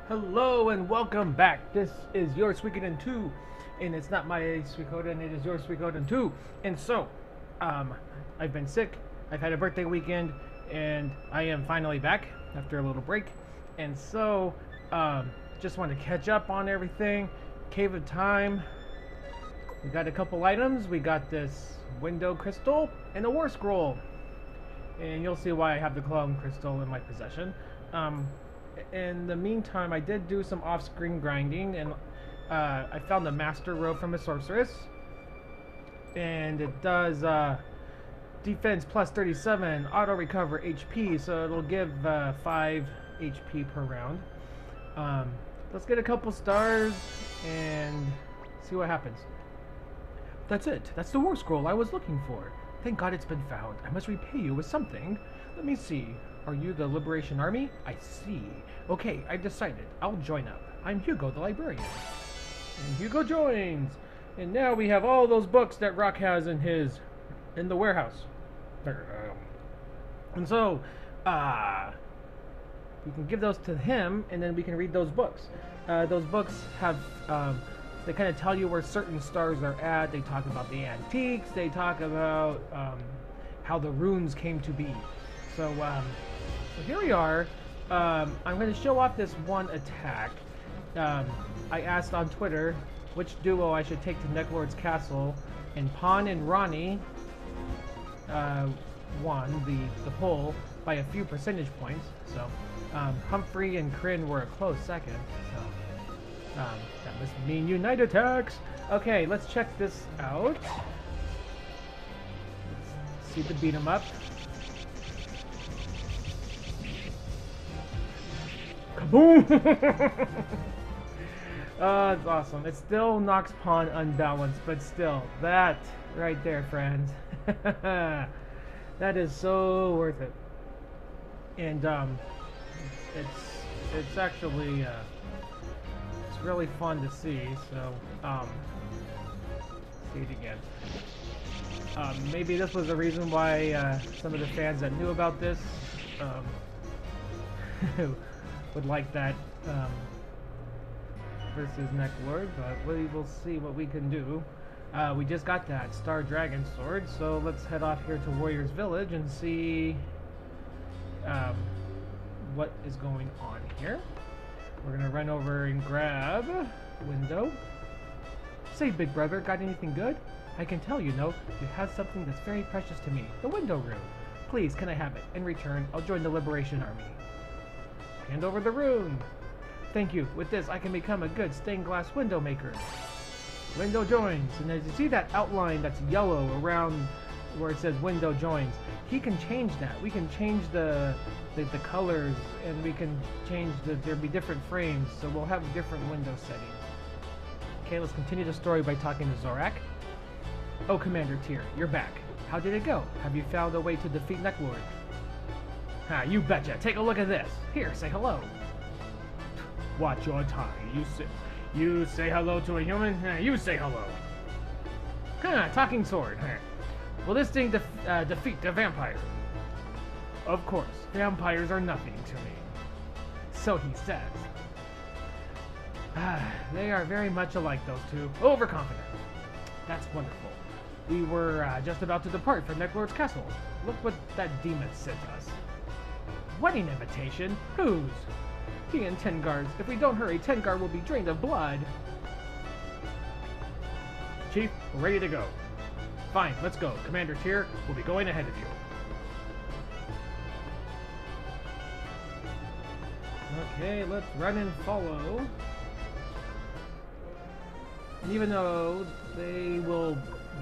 Hello and welcome back. This is your Suikoden 2, and it's not my Suikoden, it is your Suikoden 2. And so, I've been sick, I've had a birthday weekend, and I am finally back after a little break. And so, just want to catch up on everything. Cave of Time. We got a couple items. We got this window crystal and a war scroll. And you'll see why I have the clone crystal in my possession. In the meantime, I did do some off-screen grinding, and I found a master robe from a sorceress, and it does defense plus 37, auto recover HP, so it'll give 5 HP per round. Let's get a couple stars and see what happens. That's it. That's the war scroll I was looking for. Thank God it's been found. I must repay you with something. Let me see. Are you the Liberation Army? I see. Okay, I've decided. I'll join up. I'm Hugo the Librarian. And Hugo joins! And now we have all those books that Rock has in the warehouse. And so, we can give those to him, and then we can read those books. Those books have, they kind of tell you where certain stars are at. They talk about the antiques. They talk about how the runes came to be. So here we are. I'm going to show off this one attack. I asked on Twitter which duo I should take to Neclord's castle, and Pawn and Ronnie won the poll by a few percentage points. So Humphrey and Kryn were a close second. So that must mean Unite attacks. Okay, let's check this out. Let's see the beat 'em up. Kaboom! Oh, it's awesome. It still knocks Pawn unbalanced, but still, that right there, friends. That is so worth it. And it's actually it's really fun to see. So see it again. Maybe this was the reason why some of the fans that knew about this would like that versus Neclord, but we will see what we can do. We just got that Star Dragon Sword, so let's head off here to Warrior's Village and see what is going on here. We're gonna run over and grab window. Say, big brother, got anything good? I can tell you know, you have something that's very precious to me, the window rune. Please, can I have it? In return, I'll join the Liberation Army. Hand over the rune. Thank you. With this, I can become a good stained glass window maker. Window joins. And as you see that outline that's yellow around where it says window joins, he can change that. We can change the colors, and we can change there'll be different frames, so we'll have different window settings. Okay, let's continue the story by talking to Zorak. Oh, Commander Tyr, you're back. How did it go? Have you found a way to defeat Neclord? Ah, you betcha. Take a look at this. Here, say hello. Watch your tongue. You say hello to a human? You say hello. Talking sword. Will this thing defeat the vampire? Of course. Vampires are nothing to me. So he says. They are very much alike, those two. Overconfident. That's wonderful. We were just about to depart from Neclord's castle. Look what that demon sent us. Wedding invitation? Whose? He and Tengaar's. If we don't hurry, Tengaar will be drained of blood. Chief, we're ready to go. Fine, let's go. Commander Tyr will be going ahead of you. Okay, let's run and follow. And even though they will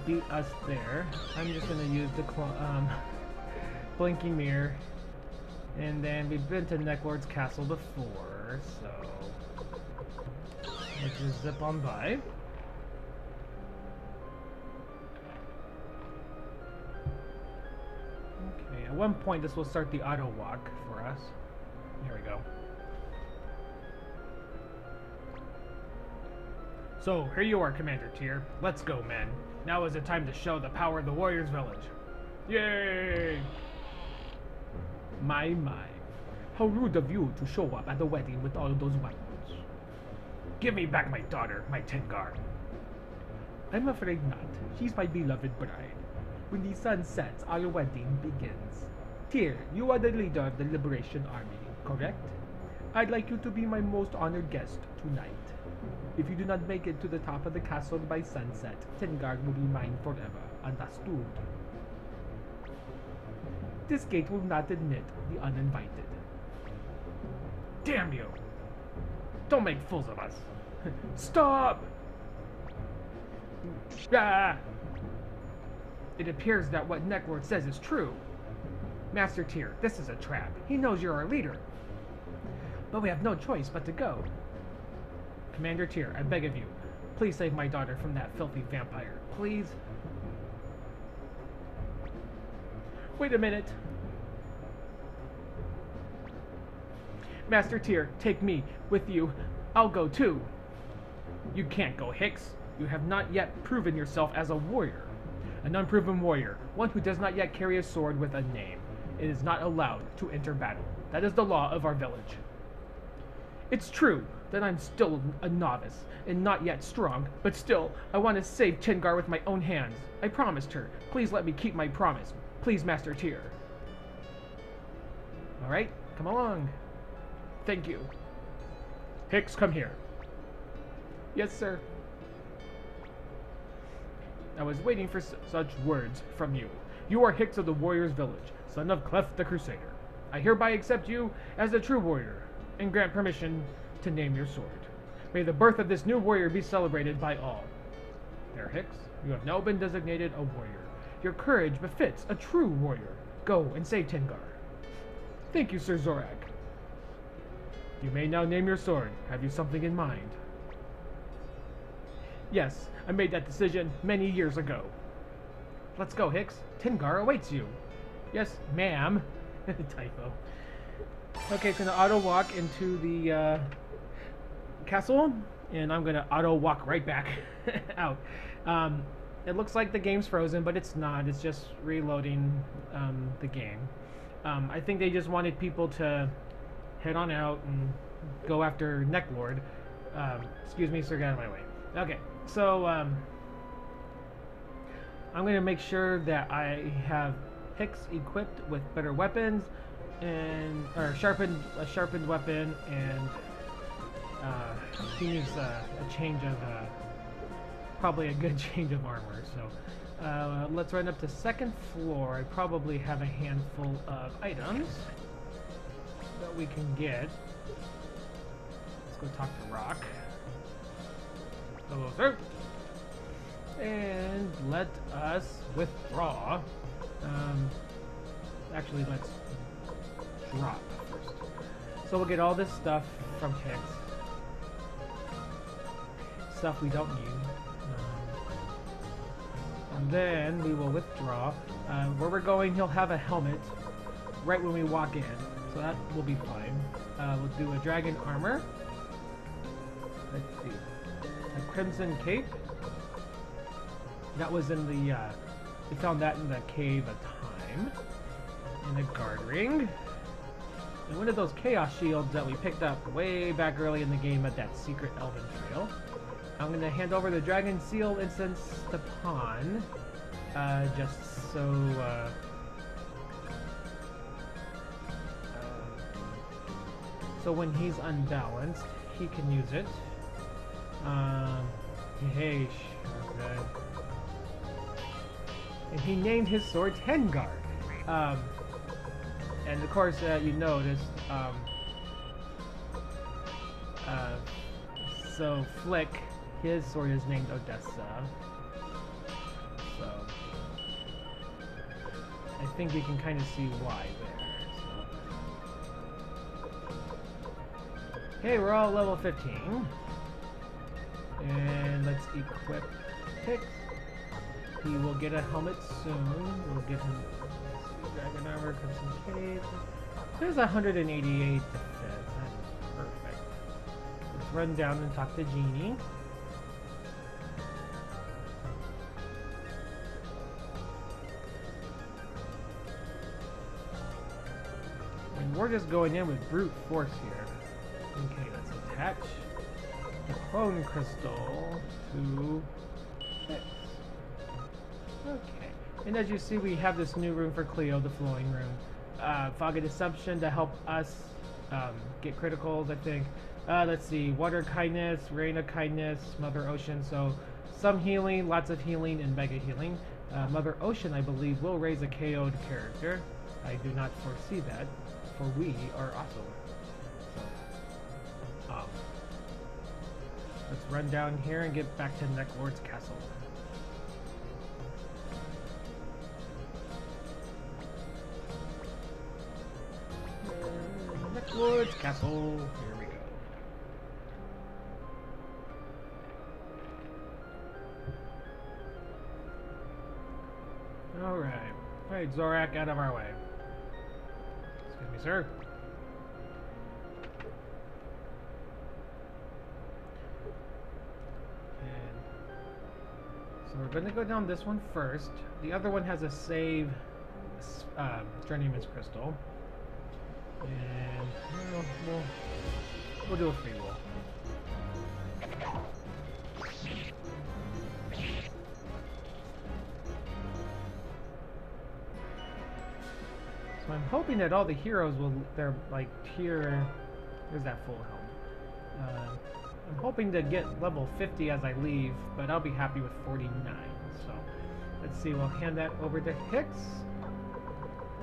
beat us there, I'm just going to use the blinking mirror. And then we've been to Neclord's castle before, so let's just zip on by. Okay, at one point this will start the auto walk for us. Here we go. So, here you are, Commander Tyr. Let's go, men. Now is the time to show the power of the Warrior's Village. Yay! My. How rude of you to show up at the wedding with all those weapons. Give me back my daughter, my Tengaar. I'm afraid not. She's my beloved bride. When the sun sets, our wedding begins. Tyr, you are the leader of the Liberation Army, correct? I'd like you to be my most honored guest tonight. If you do not make it to the top of the castle by sunset, Tengaar will be mine forever. Understood? This gate will not admit the uninvited. Damn you! Don't make fools of us! Stop! Ah! It appears that what Neclord says is true. Master Tyr, this is a trap. He knows you're our leader. But we have no choice but to go. Commander Tyr, I beg of you, please save my daughter from that filthy vampire. Please? Wait a minute. Master Tyr, take me with you. I'll go too. You can't go, Hicks. You have not yet proven yourself as a warrior. An unproven warrior, one who does not yet carry a sword with a name. It is not allowed to enter battle. That is the law of our village. It's true that I'm still a novice and not yet strong, but still, I want to save Tengaar with my own hands. I promised her. Please let me keep my promise. Please, Master Tyr. Alright, come along. Thank you. Hicks, come here. Yes, sir. I was waiting for such words from you. You are Hicks of the Warriors Village, son of Clef the Crusader. I hereby accept you as a true warrior, and grant permission to name your sword. May the birth of this new warrior be celebrated by all. There, Hicks, you have now been designated a warrior. Your courage befits a true warrior. Go and save Tengaar. Thank you, Sir Zorak. You may now name your sword. Have you something in mind? Yes, I made that decision many years ago. Let's go, Hicks. Tengaar awaits you. Yes, ma'am. Typo. Okay, it's going to auto walk into the castle, and I'm going to auto walk right back out. It looks like the game's frozen, but it's not. It's just reloading the game. I think they just wanted people to head on out and go after Neclord. Excuse me, sir, get out of my way. Okay, so I'm going to make sure that I have Hicks equipped with better weapons and a sharpened weapon, and he needs a change of probably a good change of armor. So let's run up to second floor. I probably have a handful of items that we can get. Let's go talk to Rock. Hello, sir. And let us withdraw. Actually, let's drop first. So we'll get all this stuff from Hicks. Stuff we don't need. And then we will withdraw. Where we're going, he'll have a helmet right when we walk in. So that will be fine. We'll do a dragon armor. Let's see. A crimson cape. That was in the, we found that in the Cave of Time. And a guard ring. And one of those chaos shields that we picked up way back early in the game at that secret elven trail. I'm going to hand over the dragon seal instance to Pawn. Just so, so when he's unbalanced, he can use it. Hey, okay. And he named his sword Tengaar. And of course, you noticed, so Flick, his sword is named Odessa. So, I think you can kind of see why there. So. Okay, we're all level 15. And let's equip Hicks. He will get a helmet soon. We'll give him dragon armor, crimson cape. There's 188 defense. That's perfect. Let's run down and talk to Genie. And we're just going in with brute force here. Okay, let's attach the bone crystal to fix. Okay. And as you see, we have this new room for Cleo, the flowing room. Fog of Deception to help us get criticals, I think. Let's see, Water Kindness, Rain of Kindness, Mother Ocean. So some healing, lots of healing, and mega healing. Mother Ocean, I believe, will raise a KO'd character. I do not foresee that, for we are awesome. So, let's run down here and get back to Neclord's castle. Neclord's castle. Here we go. Alright. Alright, Zorak, out of our way. Excuse me, sir. And so we're going to go down this one first. The other one has a save Journeyman's Crystal. And we'll do a free roll. So I'm hoping that all the heroes will, they're like tier, there's that full helm. I'm hoping to get level 50 as I leave, but I'll be happy with 49. So let's see, we'll hand that over to Hicks,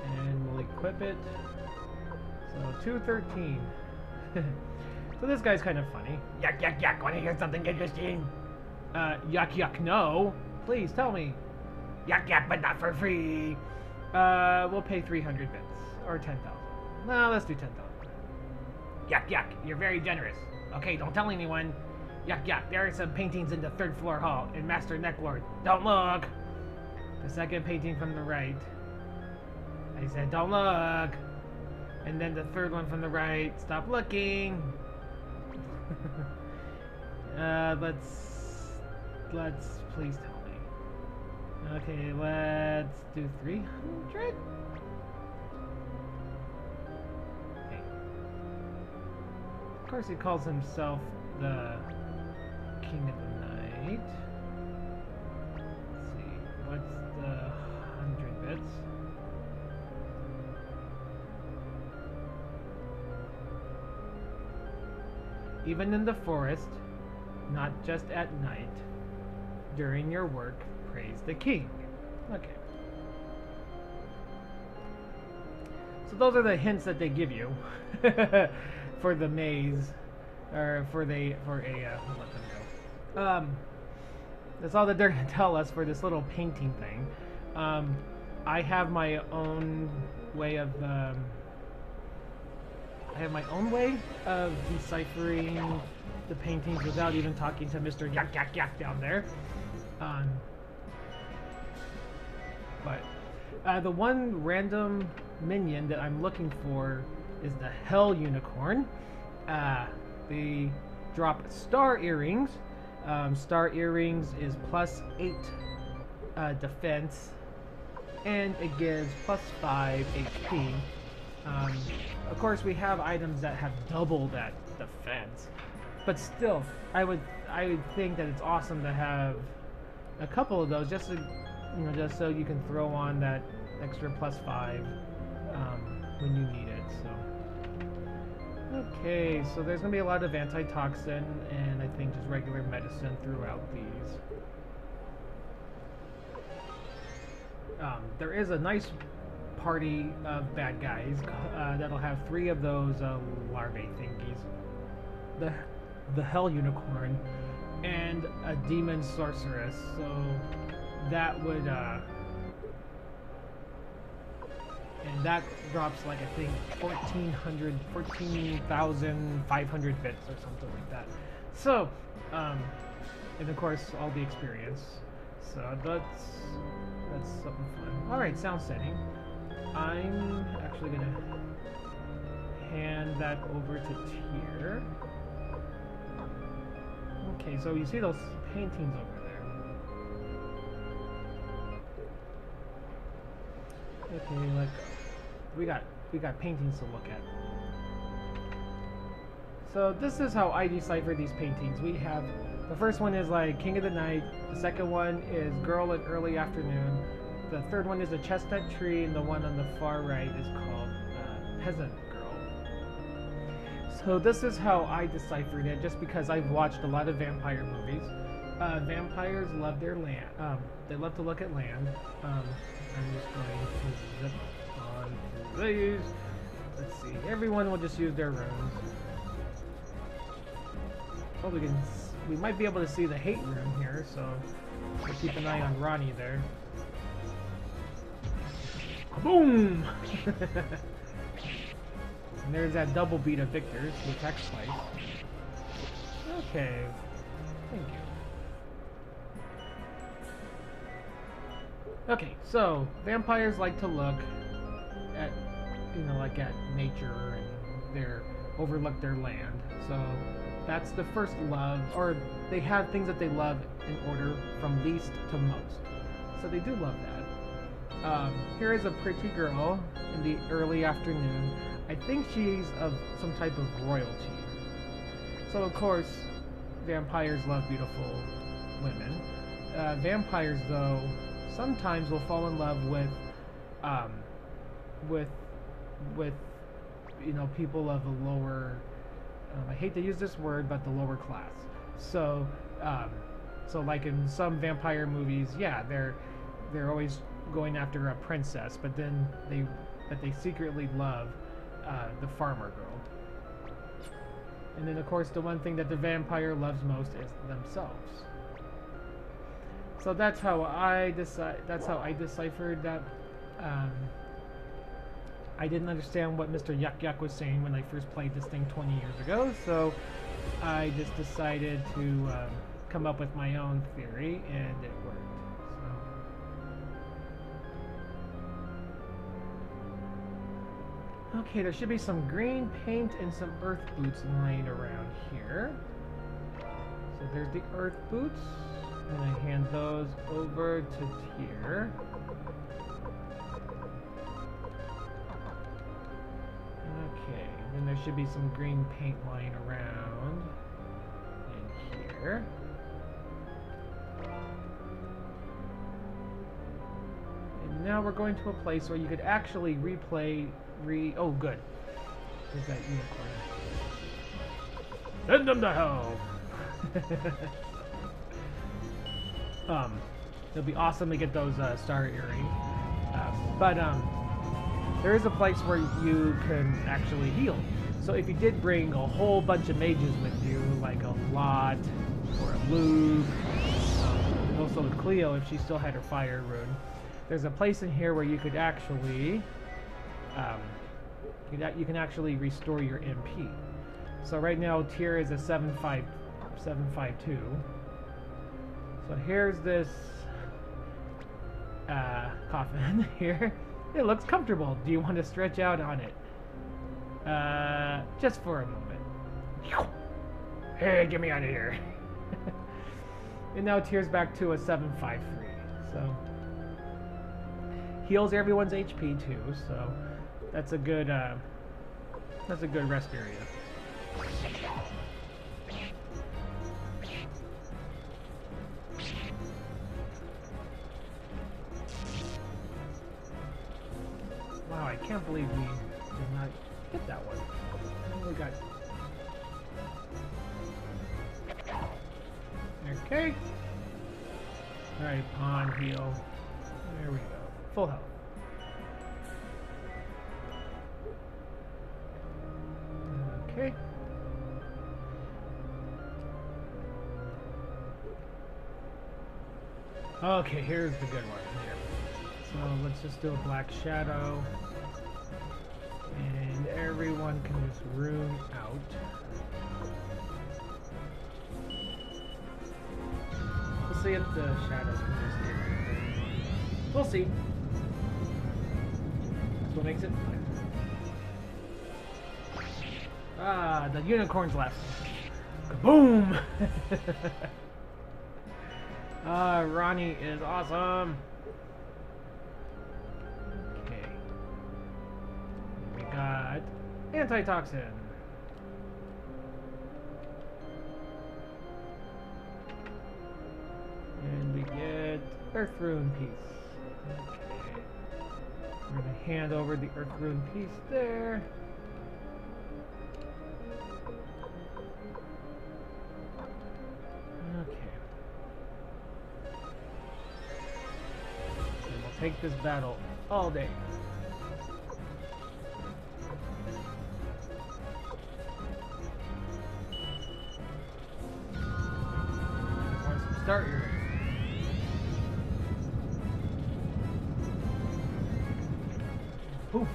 and we'll equip it. So 213. So this guy's kind of funny. Yuck, yuck, yuck, wanna hear something interesting? Yuck, yuck, no. Please tell me. Yuck, yuck, but not for free. We'll pay 300 bits. Or 10,000. No, let's do 10,000. Yuck, yuck, you're very generous. Okay, don't tell anyone. Yuck, yuck, there are some paintings in the 3rd floor hall in Master Neclord. Don't look. The second painting from the right. I said don't look. And then the 3rd one from the right. Stop looking. Let's please tell me. Okay, let's do 300. Okay. Of course, he calls himself the King of the Night. Let's see, what's the 100 bits? Even in the forest, not just at night, during your work, praise the king. Okay. So those are the hints that they give you for the maze, or for a we'll let them go. That's all that they're gonna tell us for this little painting thing. I have my own way of deciphering the paintings without even talking to Mr. Yak Yak Yak down there. But the one random minion that I'm looking for is the Hell Unicorn. They drop star earrings. Star earrings is +8 defense, and it gives +5 HP. Of course, we have items that have double that defense, but still, I would think that it's awesome to have a couple of those, just to, just so you can throw on that extra +5 when you need it. So, okay, so there's gonna be a lot of antitoxin and I think just regular medicine throughout these. There is a nice party of bad guys that'll have 3 of those larvae thingies, the Hell Unicorn, and a demon sorceress. So that would and that drops like I think 14,500 bits or something like that. So and of course all the experience. So that's something fun. All right, sound setting. I'm actually gonna hand that over to Tyr. Okay, so you see those paintings over there. Okay, like we got paintings to look at. So this is how I decipher these paintings. We have, the first one is like King of the Night, the second one is Girl in Early Afternoon, the third one is a chestnut tree, and the one on the far right is called Peasant Girl. So this is how I deciphered it, just because I've watched a lot of vampire movies. Vampires love their land. They love to look at land. I'm just going to zip on through these. Let's see. Everyone will just use their runes. Oh, we might be able to see the hate rune here, so we'll keep an eye on Ronnie there. Boom! And there's that double beat of Victor's, the attack twice. Okay. Thank you. Okay, so vampires like to look at, like at nature, and they're overlook their land. So that's the first love, or they have things that they love in order from least to most. So they do love that. Here is a pretty girl in the early afternoon. I think she's of some type of royalty. So of course, vampires love beautiful women. Vampires, though, sometimes will fall in love with people of a lower. I hate to use this word, but the lower class. So, like in some vampire movies, yeah, they're always going after a princess, but then they secretly love the farmer girl. And then, of course, the one thing that the vampire loves most is themselves. So that's how I deciphered that. I didn't understand what Mr. Yuck Yuck was saying when I first played this thing 20 years ago, so I just decided to come up with my own theory, and it worked. So. Okay, there should be some green paint and some earth boots laying around here. So there's the earth boots, and I hand those over to Tyr. Okay, then there should be some green paint lying around in here. And now we're going to a place where you could actually oh, good. There's that unicorn. Send them to hell! It'll be awesome to get those star earrings. There is a place where you can actually heal. So if you did bring a whole bunch of mages with you, like a Lot or a Luke, and also Cleo if she still had her fire rune, there's a place in here where you could actually, you can actually restore your MP. So right now Tyr is a 752. So here's this coffin here. It looks comfortable. Do you want to stretch out on it? Just for a moment. Hey, get me out of here. And now Tyr's back to a 753. So heals everyone's HP too. So that's a good rest area. Wow, I can't believe we did not get that one. We got... Okay. Alright, pawn, heal. There we go. Full health. Okay. Okay, here's the good one here. So let's just do a black shadow. And everyone can just rune out. We'll see if the shadows can just get there. We'll see. That's what makes it fun. Ah, the unicorn's left. Kaboom! Ronnie is awesome. Okay. We got antitoxin. Earth Rune piece. Okay. We're going to hand over the Earth Rune piece there. Okay. And we'll take this battle all day. Once we start, you're ready. Poof.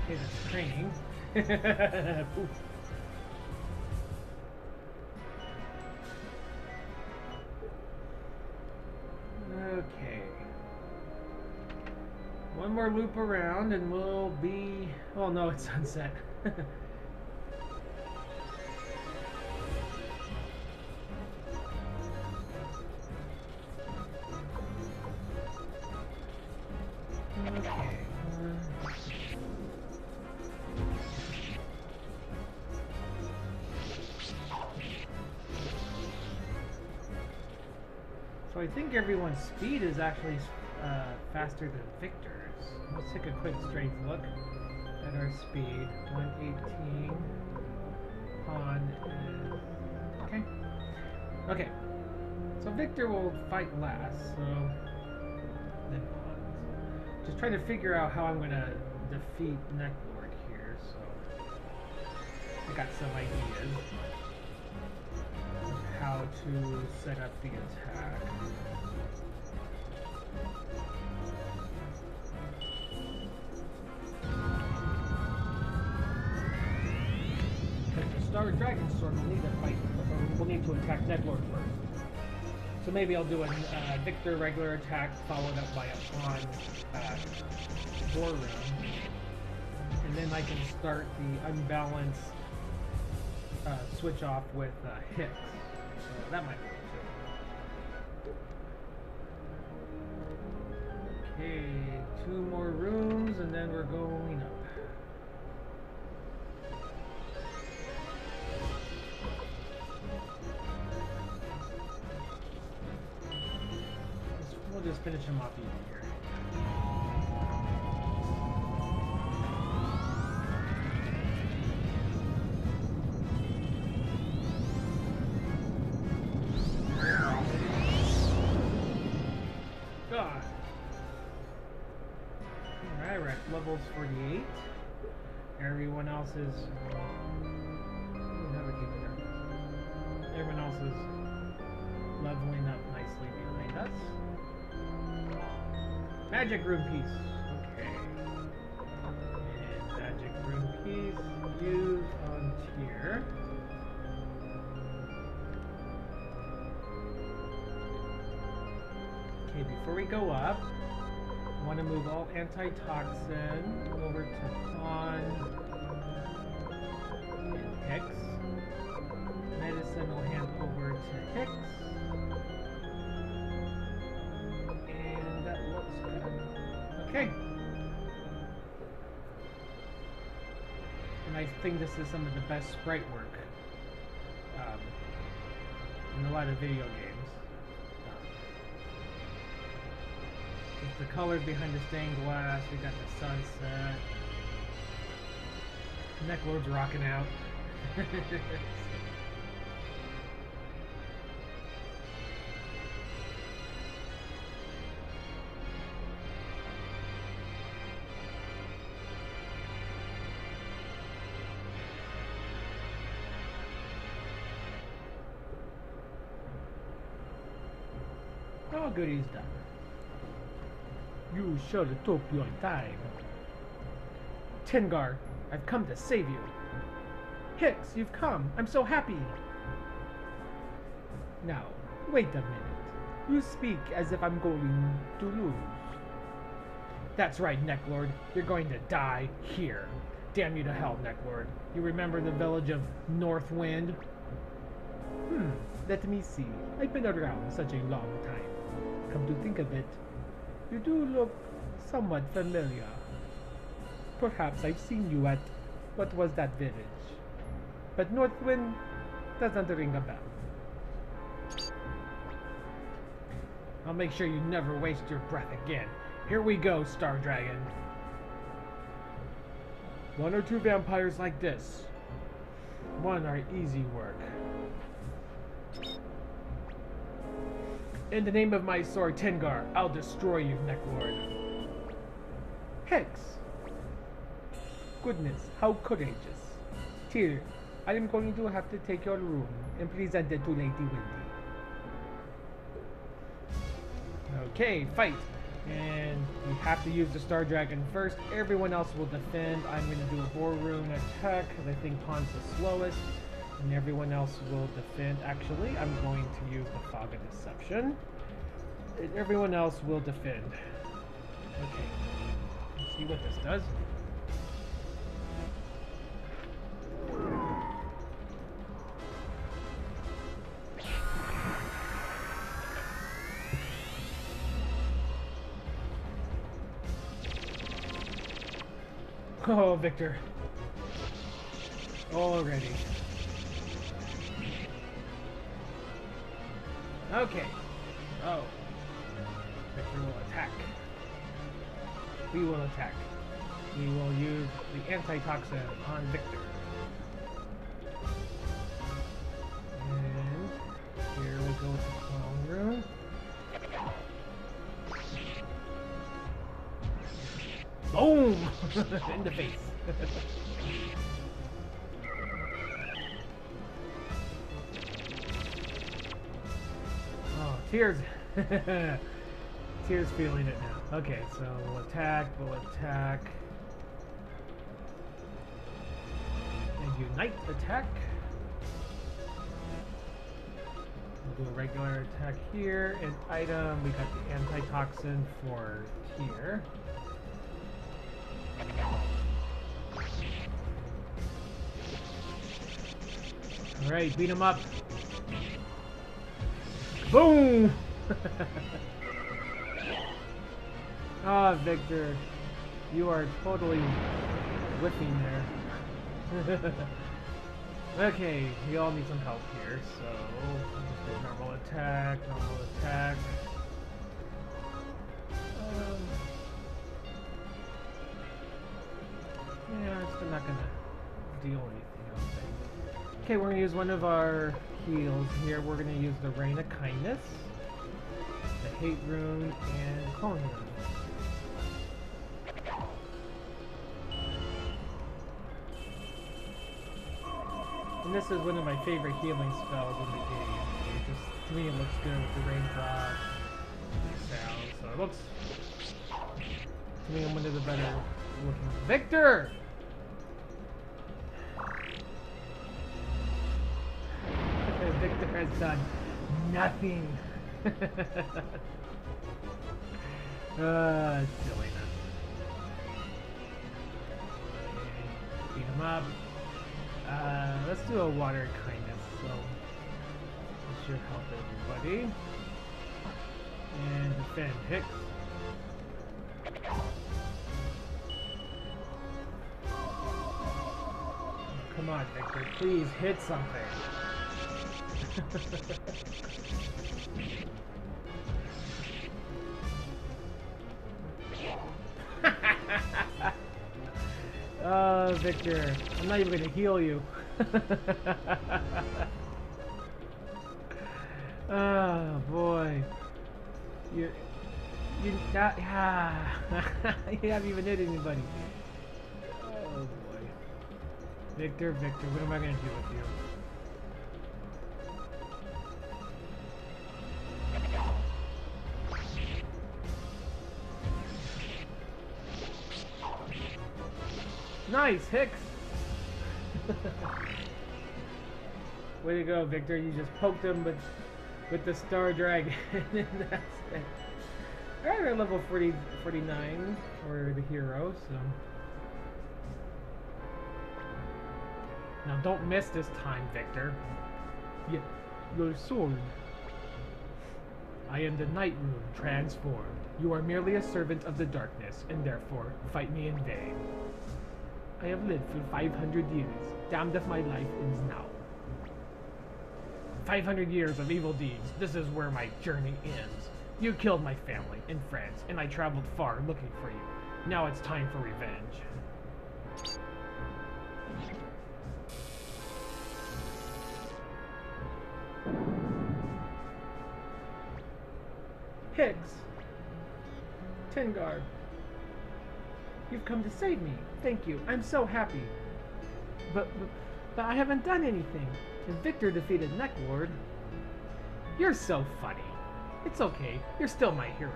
Okay, that's training. Poof. Okay. One more loop around and we'll be... Oh no, it's sunset. Okay. So I think everyone's speed is actually faster than Victor's. Let's take a quick strength look at our speed. 118. Pawn is... Okay. Okay. So Victor will fight last, so... Then pawns. Just trying to figure out how I'm going to defeat Neclord here, so... I got some ideas of how to set up the attack. To start with Dragon Sword, we'll need to fight, or we'll need to attack Neclord first. So maybe I'll do a Victor regular attack followed up by a pawn war room, and then I can start the unbalanced switch off with Hicks. So that might work too. Okay, 2 more rooms and then we're going up. We'll just finish him off easy here. God. Alright, we're at levels 48. Everyone else is... never keep it there. Everyone else is leveling up nicely behind us. Magic Room piece. Okay. And Magic Room piece used on tier. Okay, before we go up, I want to move all antitoxin over to pawn and Hicks. Medicine will hand over to Hicks. And that looks good. Okay. And I think this is some of the best sprite work in a lot of video games. Just the colors behind the stained glass, we got the sunset. Neclord's rocking out. Oh, good, he's done. You sure took your time. Tengaar, I've come to save you. Hicks, you've come. I'm so happy. Now, wait a minute. You speak as if I'm going to lose. That's right, Neclord. You're going to die here. Damn you to hell, Neclord. You remember the village of Northwind? Let me see. I've been around such a long time. Come to think of it, you do look somewhat familiar. Perhaps I've seen you at... what was that village? But Northwind doesn't ring a bell. I'll make sure you never waste your breath again. Here we go, Star Dragon. One or two vampires like this. One are easy work. In the name of my sword, Tengaar, I'll destroy you, Neclord. Hex! Goodness, how courageous. Tyr, I am going to have to take your room and present it to Lady Windy. Okay, fight! And you have to use the Star Dragon first. Everyone else will defend. I'm going to do a Boar Rune attack because I think Pon's the slowest. And everyone else will defend. Actually, I'm going to use the Fog of Deception. And everyone else will defend. Okay. Let's see what this does. Oh, Victor. Already. Okay. Oh. Victor will attack. We will attack. We will use the antitoxin on Victor. And here we go with the clone rune. Boom! In the face. Oh, Tears. Tears feeling it now. Okay, so we'll attack, And unite attack. We'll do a regular attack here. And item, we got the antitoxin for here. Alright, beat him up. Boom! Ah, Victor. You are totally whipping there. Okay, we all need some help here, so normal attack, yeah, it's not gonna deal anything, I don't think. Okay, we're gonna use one of our heals here. We're gonna use the Rain of Kindness, the Hate Rune, and Clone Rune. And this is one of my favorite healing spells in the game. It just, to me, it looks good with the raindrop sound. So it looks, to me, one of the better looking. Victor! Victor has done nothing. Silliness. Okay, beat him up. Let's do a water kindness, so this should help everybody. And defend Hicks. Come on, Victor, please hit something. Oh, Victor, I'm not even gonna heal you. Oh boy, you not, you haven't even hit anybody. Oh boy, Victor, what am I gonna do with you? Nice, Hicks! Way to go, Victor. You just poked him with the Star Dragon. And that's it. Alright, we're level 49 for the hero, so... Now don't miss this time, Victor. Yeah, your sword. I am the Night Rune transformed. You are merely a servant of the darkness, and therefore fight me in vain. I have lived for 500 years. Damned if my life ends now. 500 years of evil deeds. This is where my journey ends. You killed my family and friends, and I traveled far looking for you. Now it's time for revenge. Higgs. Tengaar. You've come to save me. Thank you. I'm so happy. But I haven't done anything. And Victor defeated Neclord. You're so funny. It's okay. You're still my hero.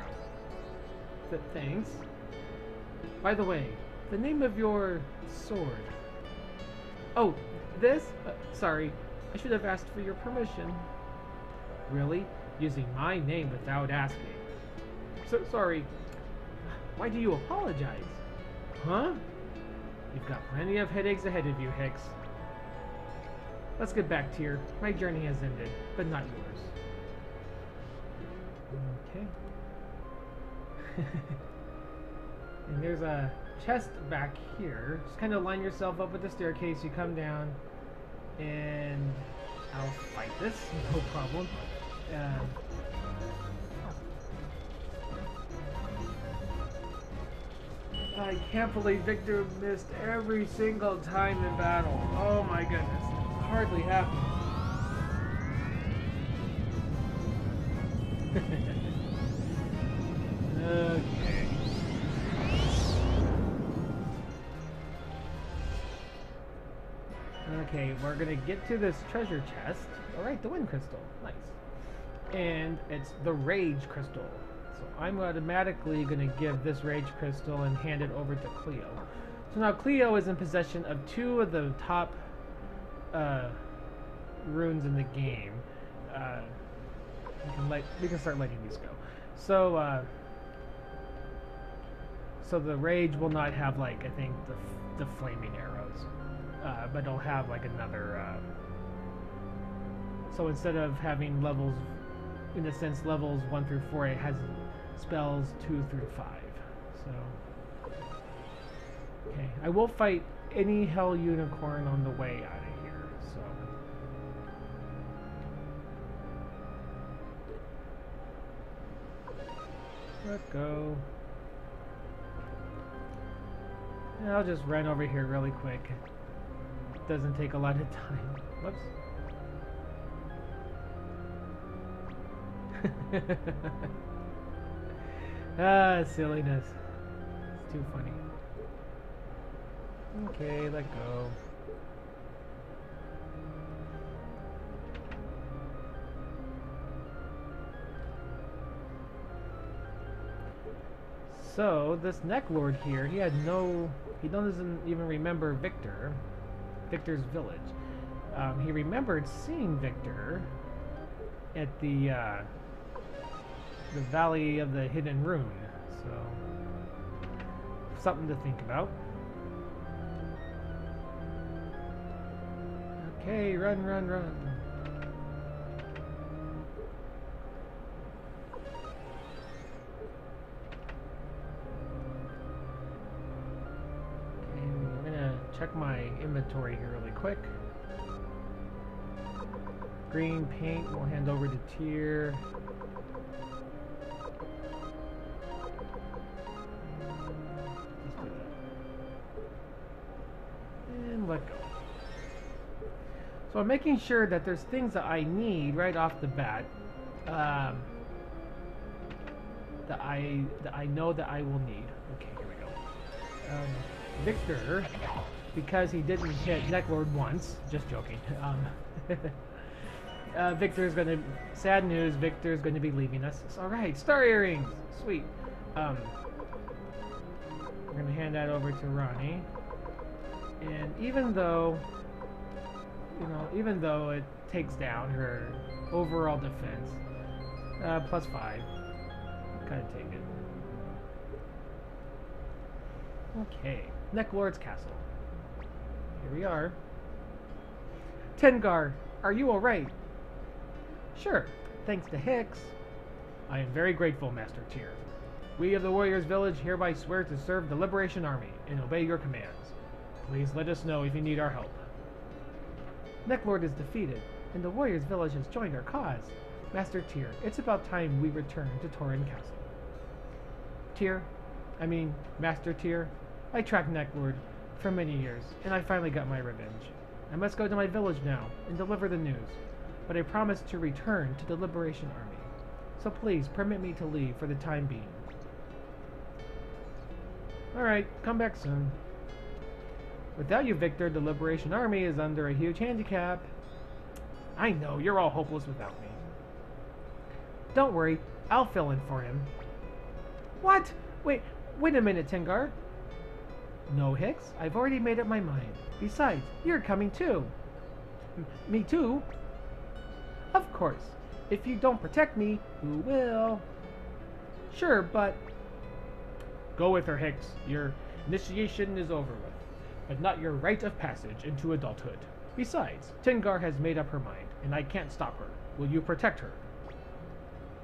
Thanks. By the way, the name of your sword. Oh, this? Sorry. I should have asked for your permission. Really? Using my name without asking. So sorry. Why do you apologize? Huh? You've got plenty of headaches ahead of you, Hicks. Let's get back to your... My journey has ended, but not yours. Okay. And there's a chest back here. Just kind of line yourself up with the staircase. You come down, and I'll fight this, no problem. I can't believe Victor missed every single time in battle. Oh my goodness. It hardly happened. Okay. Okay, we're gonna get to this treasure chest. Alright, the wind crystal. Nice. And it's the rage crystal. So I'm automatically going to give this rage crystal and hand it over to Cleo. So now Cleo is in possession of 2 of the top runes in the game. We can start letting these go. So so the rage will not have, like, I think the flaming arrows, but it'll have like another. So instead of having levels, in a sense, levels 1 through 4, it has spells 2 through 5. So, okay, I will fight any hell unicorn on the way out of here. So, let go. And I'll just run over here really quick. It doesn't take a lot of time. Whoops. Silliness. It's too funny. Okay, let go. So, this Neclord here, he doesn't even remember Victor's village. He remembered seeing Victor at the Valley of the Hidden Rune, so something to think about. Okay, run, run, run. Okay, I'm gonna check my inventory here really quick. Green paint, we'll hand over to Tyr. Let go. So I'm making sure that there's things that I need right off the bat, that I know that I will need. Okay, here we go. Victor, because he didn't hit Neclord once, just joking. Victor's gonna, sad news, Victor's gonna be leaving us. It's alright, star earrings! Sweet. We're gonna hand that over to Ronnie. And even though, even though it takes down her overall defense, +5, kind of take it. Okay, Neclord's castle. Here we are. Tengaar, are you alright? Sure, thanks to Hicks. I am very grateful, Master Tyr. We of the Warriors Village hereby swear to serve the Liberation Army and obey your commands. Please let us know if you need our help. Neclord is defeated, and the warriors' village has joined our cause. Master Tyr, it's about time we return to Torin Castle. Master Tyr, I tracked Neclord for many years, and I finally got my revenge. I must go to my village now and deliver the news, but I promise to return to the Liberation Army. So please, permit me to leave for the time being. Alright, come back soon. Without you, Victor, the Liberation Army is under a huge handicap. I know, you're all hopeless without me. Don't worry, I'll fill in for him. What? Wait a minute, Tengaar. No, Hicks, I've already made up my mind. Besides, you're coming too. Me too? Of course. If you don't protect me, who will? Sure, but... Go with her, Hicks. Your initiation is over with, but not your rite of passage into adulthood. Besides, Tengaar has made up her mind, and I can't stop her. Will you protect her?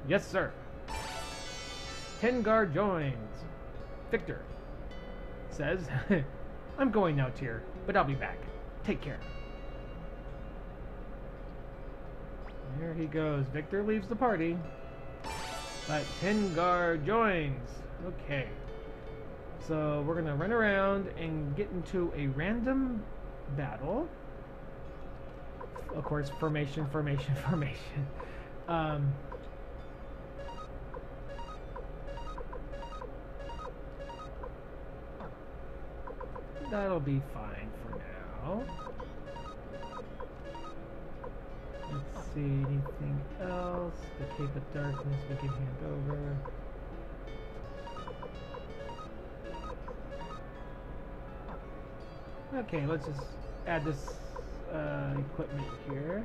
Yes, sir. Tengaar joins. Victor says, I'm going now, Tyr, but I'll be back. Take care. There he goes. Victor leaves the party, but Tengaar joins. Okay. So we're gonna run around and get into a random battle. Of course, formation. That'll be fine for now. Let's see, anything else? The Cape of Darkness we can hand over. Okay, let's just add this equipment here.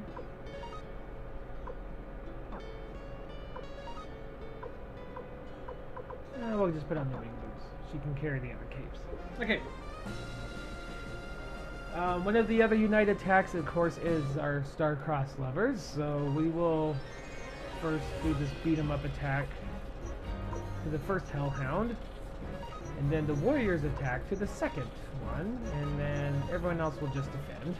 We'll just put on the wing boots. She can carry the other capes. Okay. One of the other Unite attacks, of course, is our star-crossed lovers. So we will first do this beat-em-up attack to the first Hellhound, and then the warriors attack to the second one, and then everyone else will just defend.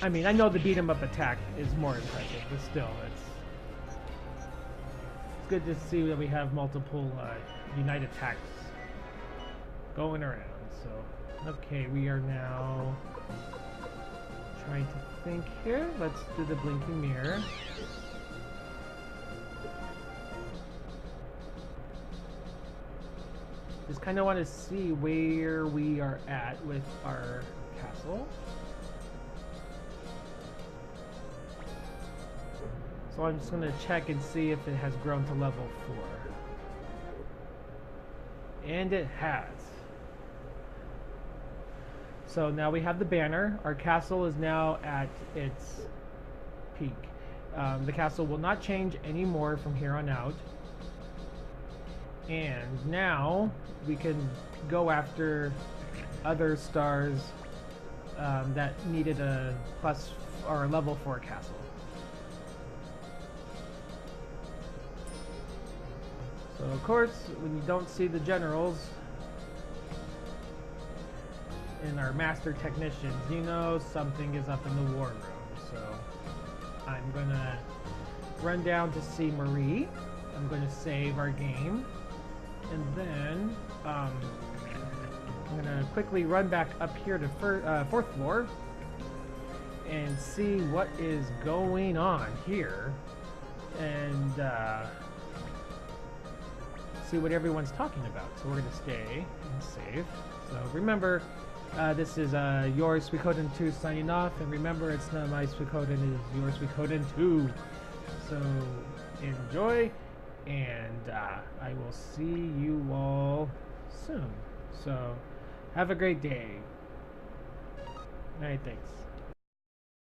I mean, I know the beat-em-up attack is more impressive, but still, it's good to see that we have multiple Unite attacks going around. So, okay, we are now trying to think here. Let's do the blinking mirror. Just kind of want to see where we are at with our castle. So I'm just going to check and see if it has grown to level 4. And it has. So now we have the banner. Our castle is now at its peak. The castle will not change anymore from here on out. And now we can go after other stars that needed a plus or a level 4 castle. So of course, when you don't see the generals and our master technicians, you know something is up in the war room. So I'm gonna run down to see Marie. I'm gonna save our game, and then I'm gonna quickly run back up here to 4th floor and see what is going on here, and see what everyone's talking about. So we're gonna stay and save. So remember, this is your Suikoden 2 signing off, and remember, it's not my Suikoden, it is your Suikoden 2. So enjoy, and I will see you all soon. So have a great day. Alright, thanks.